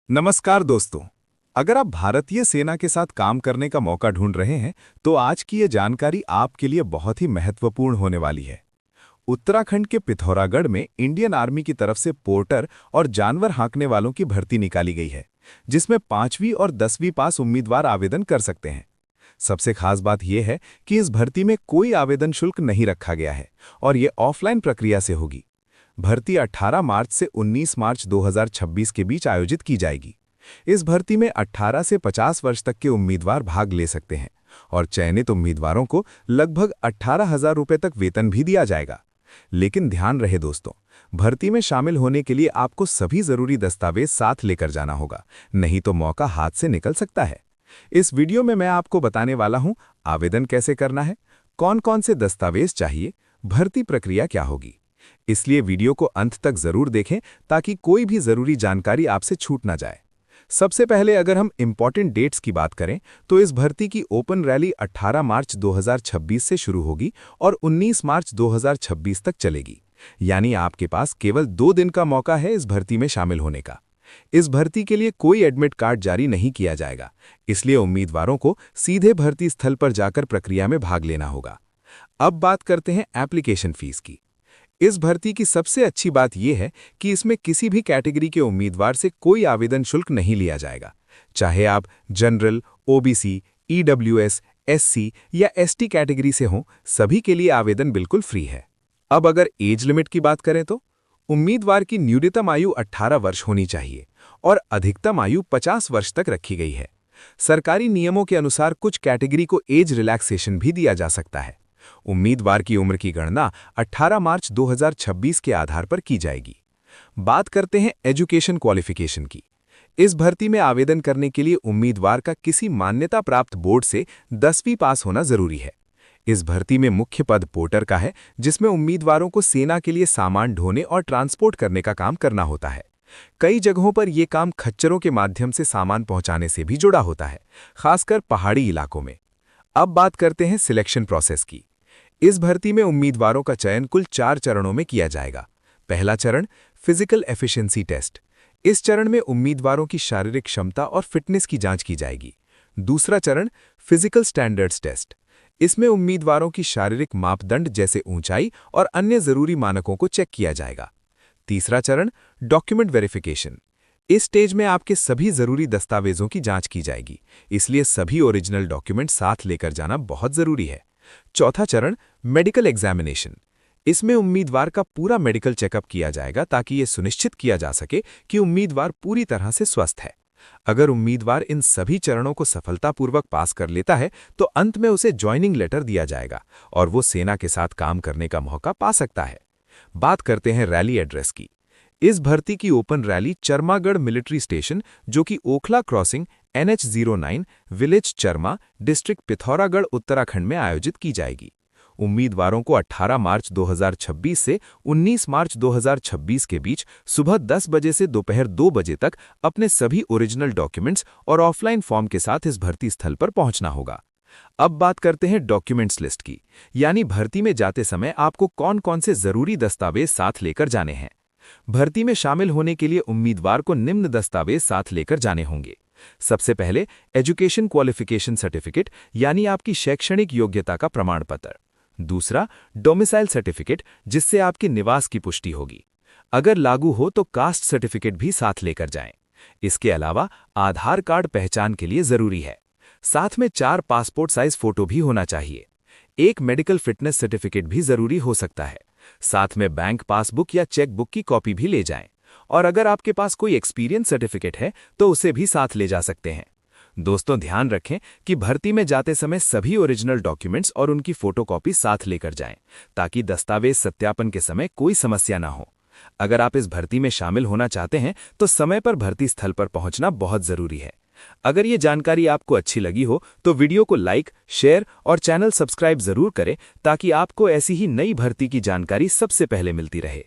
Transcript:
नमस्कार दोस्तों। अगर आप भारतीय सेना के साथ काम करने का मौका ढूंढ रहे हैं तो आज की ये जानकारी आपके लिए बहुत ही महत्वपूर्ण होने वाली है। उत्तराखंड के पिथौरागढ़ में इंडियन आर्मी की तरफ से पोर्टर और जानवर हाँकने वालों की भर्ती निकाली गई है, जिसमें 5वीं और 10वीं पास उम्मीदवार आवेदन कर सकते हैं। सबसे खास बात यह है कि इस भर्ती में कोई आवेदन शुल्क नहीं रखा गया है और ये ऑफलाइन प्रक्रिया से होगी। भर्ती 18 मार्च से 19 मार्च 2026 के बीच आयोजित की जाएगी। इस भर्ती में 18 से 50 वर्ष तक के उम्मीदवार भाग ले सकते हैं और चयनित उम्मीदवारों को लगभग 18,000 रुपये तक वेतन भी दिया जाएगा। लेकिन ध्यान रहे दोस्तों, भर्ती में शामिल होने के लिए आपको सभी जरूरी दस्तावेज साथ लेकर जाना होगा, नहीं तो मौका हाथ से निकल सकता है। इस वीडियो में मैं आपको बताने वाला हूं आवेदन कैसे करना है, कौन कौन से दस्तावेज चाहिए, भर्ती प्रक्रिया क्या होगी। इसलिए वीडियो को अंत तक जरूर देखें ताकि कोई भी जरूरी जानकारी आपसे छूट ना जाए। सबसे पहले अगर हम इंपॉर्टेंट डेट्स की बात करें तो इस भर्ती की ओपन रैली 18 मार्च 2026 से शुरू होगी और 19 मार्च 2026 तक चलेगी। यानी आपके पास केवल 2 दिन का मौका है इस भर्ती में शामिल होने का। इस भर्ती के लिए कोई एडमिट कार्ड जारी नहीं किया जाएगा, इसलिए उम्मीदवारों को सीधे भर्ती स्थल पर जाकर प्रक्रिया में भाग लेना होगा। अब बात करते हैं एप्लीकेशन फीस की। इस भर्ती की सबसे अच्छी बात यह है कि इसमें किसी भी कैटेगरी के उम्मीदवार से कोई आवेदन शुल्क नहीं लिया जाएगा। चाहे आप जनरल, ओबीसी, ईडब्ल्यूएस, एससी या एसटी कैटेगरी से हों, सभी के लिए आवेदन बिल्कुल फ्री है। अब अगर एज लिमिट की बात करें तो उम्मीदवार की न्यूनतम आयु 18 वर्ष होनी चाहिए और अधिकतम आयु 50 वर्ष तक रखी गई है। सरकारी नियमों के अनुसार कुछ कैटेगरी को एज रिलैक्सेशन भी दिया जा सकता है। उम्मीदवार की उम्र की गणना 18 मार्च 2026 के आधार पर की जाएगी। बात करते हैं एजुकेशन क्वालिफिकेशन की। इस भर्ती में आवेदन करने के लिए उम्मीदवार का किसी मान्यता प्राप्त बोर्ड से 10वीं पास होना जरूरी है। इस भर्ती में मुख्य पद पोर्टर का है, जिसमें उम्मीदवारों को सेना के लिए सामान ढोने और ट्रांसपोर्ट करने का काम करना होता है। कई जगहों पर यह काम खच्चरों के माध्यम से सामान पहुंचाने से भी जुड़ा होता है, खासकर पहाड़ी इलाकों में। अब बात करते हैं सिलेक्शन प्रोसेस की। इस भर्ती में उम्मीदवारों का चयन कुल 4 चरणों में किया जाएगा। पहला चरण फिजिकल एफिशिएंसी टेस्ट। इस चरण में उम्मीदवारों की शारीरिक क्षमता और फिटनेस की जांच की जाएगी। दूसरा चरण फिजिकल स्टैंडर्ड्स टेस्ट। इसमें उम्मीदवारों की शारीरिक मापदंड जैसे ऊंचाई और अन्य जरूरी मानकों को चेक किया जाएगा। तीसरा चरण डॉक्यूमेंट वेरिफिकेशन। इस स्टेज में आपके सभी जरूरी दस्तावेजों की जांच की जाएगी, इसलिए सभी ओरिजिनल डॉक्यूमेंट साथ लेकर जाना बहुत जरूरी है। चौथा चरण मेडिकल एग्जामिनेशन। इसमें उम्मीदवार का पूरा मेडिकल चेकअप किया जाएगा ताकि यह सुनिश्चित किया जा सके कि उम्मीदवार पूरी तरह से स्वस्थ है। अगर उम्मीदवार इन सभी चरणों को सफलतापूर्वक पास कर लेता है तो अंत में उसे ज्वाइनिंग लेटर दिया जाएगा और वो सेना के साथ काम करने का मौका पा सकता है। बात करते हैं रैली एड्रेस की। इस भर्ती की open rally Charmagarh military station, जो कि Okhla crossing NH09, village Charma, district Pithoragarh, Uttarakhand में आयोजित की जाएगी। उम्मीदवारों को 18 मार्च 2026 से 19 मार्च 2026 के बीच सुबह 10 बजे से दोपहर 2 बजे तक अपने सभी ओरिजिनल डॉक्यूमेंट्स और ऑफलाइन फॉर्म के साथ इस भर्ती स्थल पर पहुंचना होगा। अब बात करते हैं डॉक्यूमेंट्स लिस्ट की, यानी भर्ती में जाते समय आपको कौन कौन से जरूरी दस्तावेज साथ लेकर जाने हैं। भर्ती में शामिल होने के लिए उम्मीदवार को निम्न दस्तावेज साथ लेकर जाने होंगे। सबसे पहले एजुकेशन क्वालिफिकेशन सर्टिफिकेट, यानी आपकी शैक्षणिक योग्यता का प्रमाण पत्र। दूसरा डोमिसाइल सर्टिफिकेट, जिससे आपके निवास की पुष्टि होगी। अगर लागू हो तो कास्ट सर्टिफिकेट भी साथ लेकर जाएं। इसके अलावा आधार कार्ड पहचान के लिए जरूरी है। साथ में 4 पासपोर्ट साइज फोटो भी होना चाहिए। एक मेडिकल फिटनेस सर्टिफिकेट भी जरूरी हो सकता है। साथ में बैंक पासबुक या चेकबुक की कॉपी भी ले जाएं। और अगर आपके पास कोई एक्सपीरियंस सर्टिफिकेट है तो उसे भी साथ ले जा सकते हैं। दोस्तों, ध्यान रखें कि भर्ती में जाते समय सभी ओरिजिनल डॉक्यूमेंट्स और उनकी फोटोकॉपी साथ लेकर जाएं, ताकि दस्तावेज सत्यापन के समय कोई समस्या ना हो। अगर आप इस भर्ती में शामिल होना चाहते हैं तो समय पर भर्ती स्थल पर पहुंचना बहुत जरूरी है। अगर ये जानकारी आपको अच्छी लगी हो तो वीडियो को लाइक, शेयर और चैनल सब्सक्राइब जरूर करें ताकि आपको ऐसी ही नई भर्ती की जानकारी सबसे पहले मिलती रहे।